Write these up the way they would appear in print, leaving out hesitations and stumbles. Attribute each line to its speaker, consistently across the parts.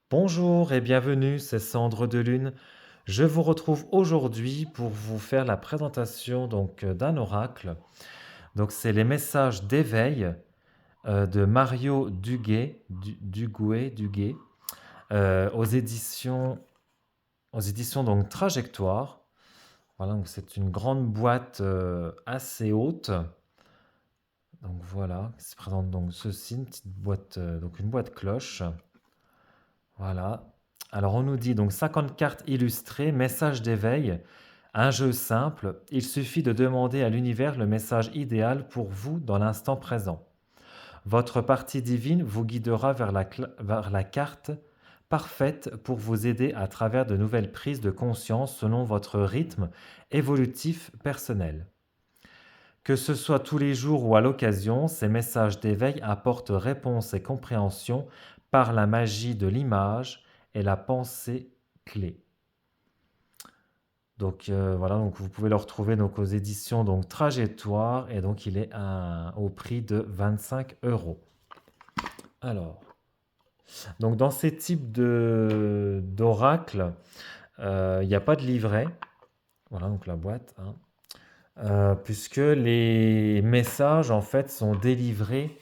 Speaker 1: Bonjour et bienvenue, c'est Cendre de Lune. Je vous retrouve aujourd'hui pour vous faire la présentation d'un oracle. Donc c'est les messages d'éveil de Mario Duguay, aux éditions donc Trajectoire. Voilà, donc c'est une grande boîte assez haute. Donc voilà, qui se présente donc ceci, une petite boîte, donc une boîte cloche. Voilà. Alors on nous dit donc 50 cartes illustrées, message d'éveil, un jeu simple. Il suffit de demander à l'univers le message idéal pour vous dans l'instant présent. Votre partie divine vous guidera vers la carte parfaite pour vous aider à travers de nouvelles prises de conscience selon votre rythme évolutif personnel. Que ce soit tous les jours ou à l'occasion, ces messages d'éveil apportent réponse et compréhension par la magie de l'image et la pensée clé. Donc voilà, donc vous pouvez le retrouver donc aux éditions donc Trajectoire et donc il est au prix de 25 euros. Alors, donc dans ces types d'oracles, il n'y a pas de livret. Voilà donc la boîte, hein. Puisque les messages en fait sont délivrés,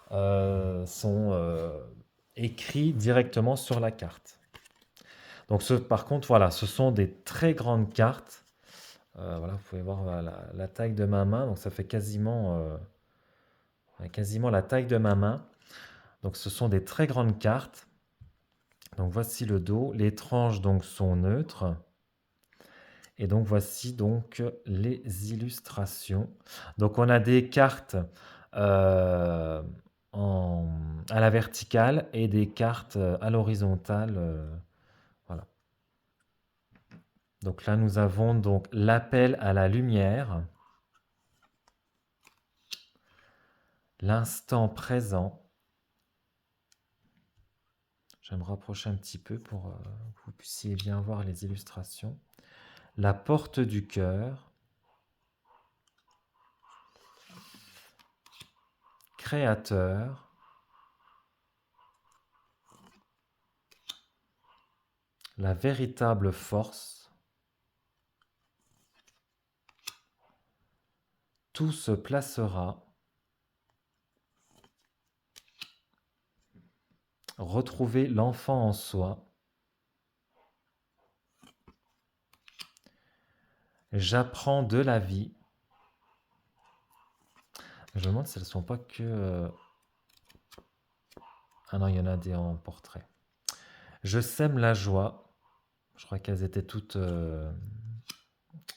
Speaker 1: sont écrits directement sur la carte. Donc par contre, voilà, ce sont des très grandes cartes. Voilà, vous pouvez voir la taille de ma main, donc ça fait quasiment la taille de ma main. Donc ce sont des très grandes cartes. Donc voici le dos. Les tranches donc sont neutres. Et donc voici donc les illustrations. Donc on a des cartes euh, à la verticale et des cartes à l'horizontale. Voilà. Donc là nous avons donc l'appel à la lumière, l'instant présent. Je vais me rapprocher un petit peu pour que vous puissiez bien voir les illustrations. La porte du cœur, créateur, la véritable force, tout se placera, retrouver l'enfant en soi, j'apprends de la vie. Je me demande si elles ne sont pas que... Ah non, il y en a des en portrait. Je sème la joie. Je crois qu'elles étaient toutes au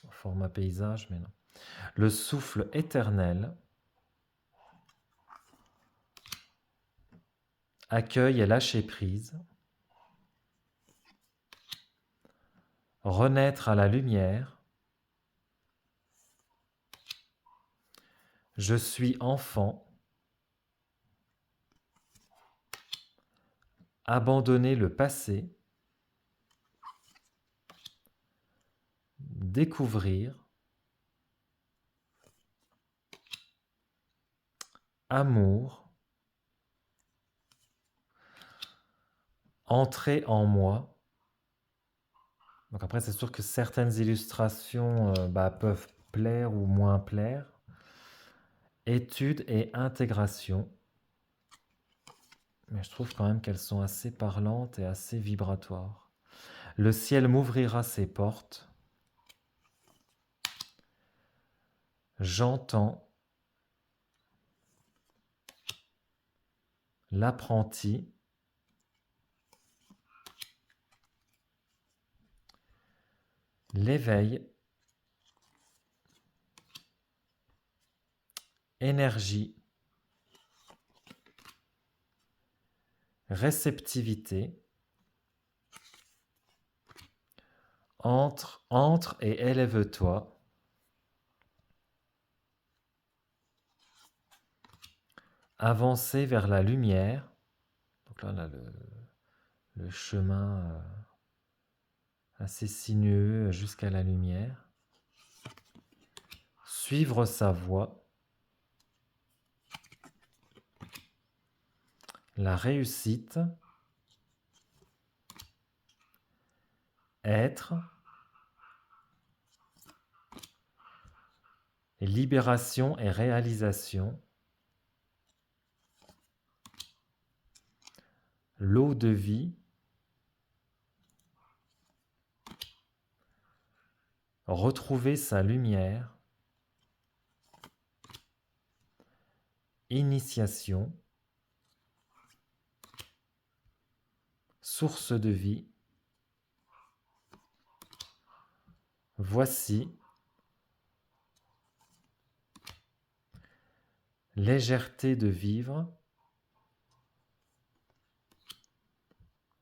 Speaker 1: format paysage, mais non. Le souffle éternel, accueil et lâcher prise, renaître à la lumière, je suis enfant, abandonner le passé, découvrir, amour, entrer en moi. Donc après, c'est sûr que certaines illustrations peuvent plaire ou moins plaire. Étude et intégration. Mais je trouve quand même qu'elles sont assez parlantes et assez vibratoires. Le ciel m'ouvrira ses portes. J'entends. L'apprenti. L'éveil. Énergie. Réceptivité. Entre et élève-toi. Avancer vers la lumière. Donc là, on a le chemin assez sinueux jusqu'à la lumière. Suivre sa voie. La réussite. être, libération et réalisation, l'eau de vie, retrouver sa lumière, initiation, source de vie, voici, légèreté de vivre,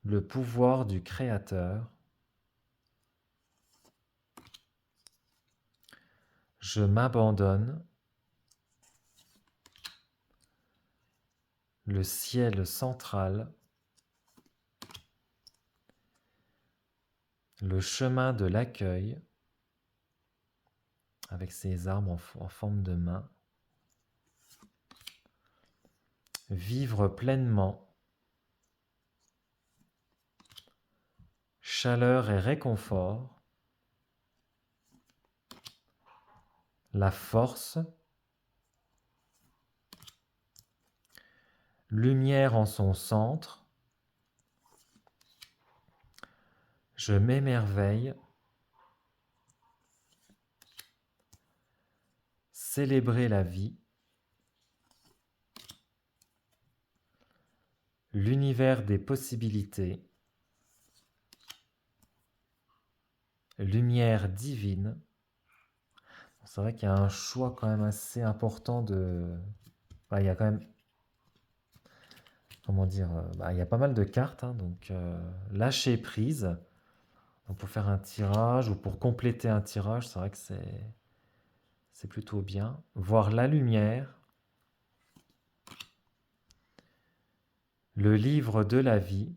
Speaker 1: le pouvoir du Créateur, je m'abandonne, le ciel central, le chemin de l'accueil, avec ses armes en forme de main, vivre pleinement, chaleur et réconfort, la force, lumière en son centre, je m'émerveille, célébrer la vie, l'univers des possibilités, lumière divine. C'est vrai qu'il y a un choix quand même assez important de... il y a quand même... Comment dire, il y a pas mal de cartes, hein, donc lâcher prise. Donc pour faire un tirage ou pour compléter un tirage, c'est vrai que c'est plutôt bien. Voir la lumière, le livre de la vie,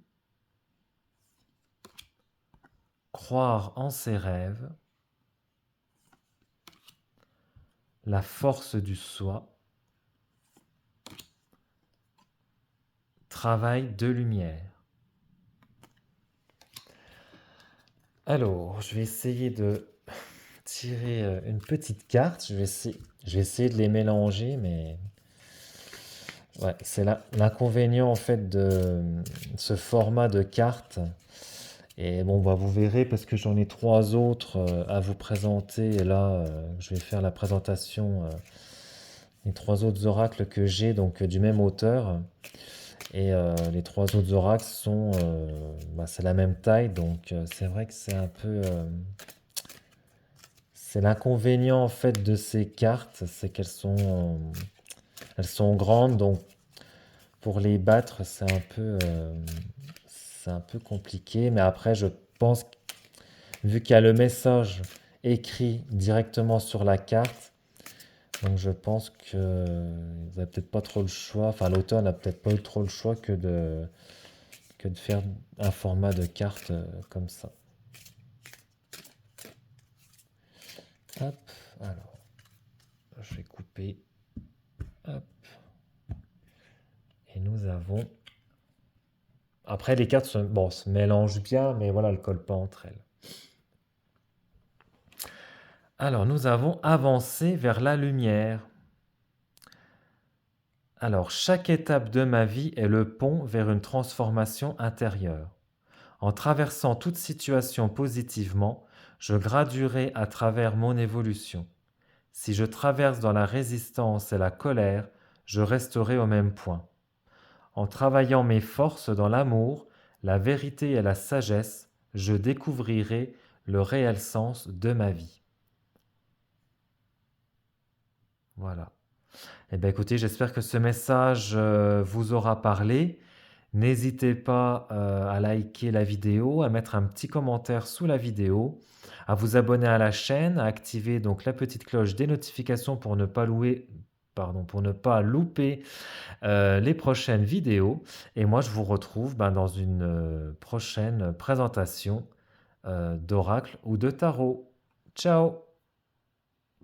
Speaker 1: croire en ses rêves, la force du soi, travail de lumière. Alors, je vais essayer de tirer une petite carte. Je vais essayer de les mélanger, mais ouais, c'est l'inconvénient en fait de ce format de carte. Et bon, bah, vous verrez parce que j'en ai trois autres à vous présenter. Et là, je vais faire la présentation des trois autres oracles que j'ai, donc du même auteur. Et les trois autres oracles sont, c'est la même taille, donc c'est vrai que c'est un peu, c'est l'inconvénient en fait de ces cartes, c'est elles sont grandes, donc pour les battre, c'est un peu compliqué. Mais après, je pense, vu qu'il y a le message écrit directement sur la carte, donc je pense que vous n'avez peut-être pas trop le choix. Enfin, l'auteur n'a peut-être pas eu trop le choix que de faire un format de carte comme ça. Hop, alors, je vais couper. Hop. Et nous avons... Après, les cartes se mélangent bien, mais voilà, elles ne collent pas entre elles. Alors, nous avons avancé vers la lumière. Alors, chaque étape de ma vie est le pont vers une transformation intérieure. En traversant toute situation positivement, je graduerai à travers mon évolution. Si je traverse dans la résistance et la colère, je resterai au même point. En travaillant mes forces dans l'amour, la vérité et la sagesse, je découvrirai le réel sens de ma vie. Voilà. Eh bien écoutez, j'espère que ce message vous aura parlé. N'hésitez pas à liker la vidéo, à mettre un petit commentaire sous la vidéo, à vous abonner à la chaîne, à activer donc la petite cloche des notifications pour ne pas louper les prochaines vidéos. Et moi, je vous retrouve dans une prochaine présentation d'oracle ou de tarot. Ciao!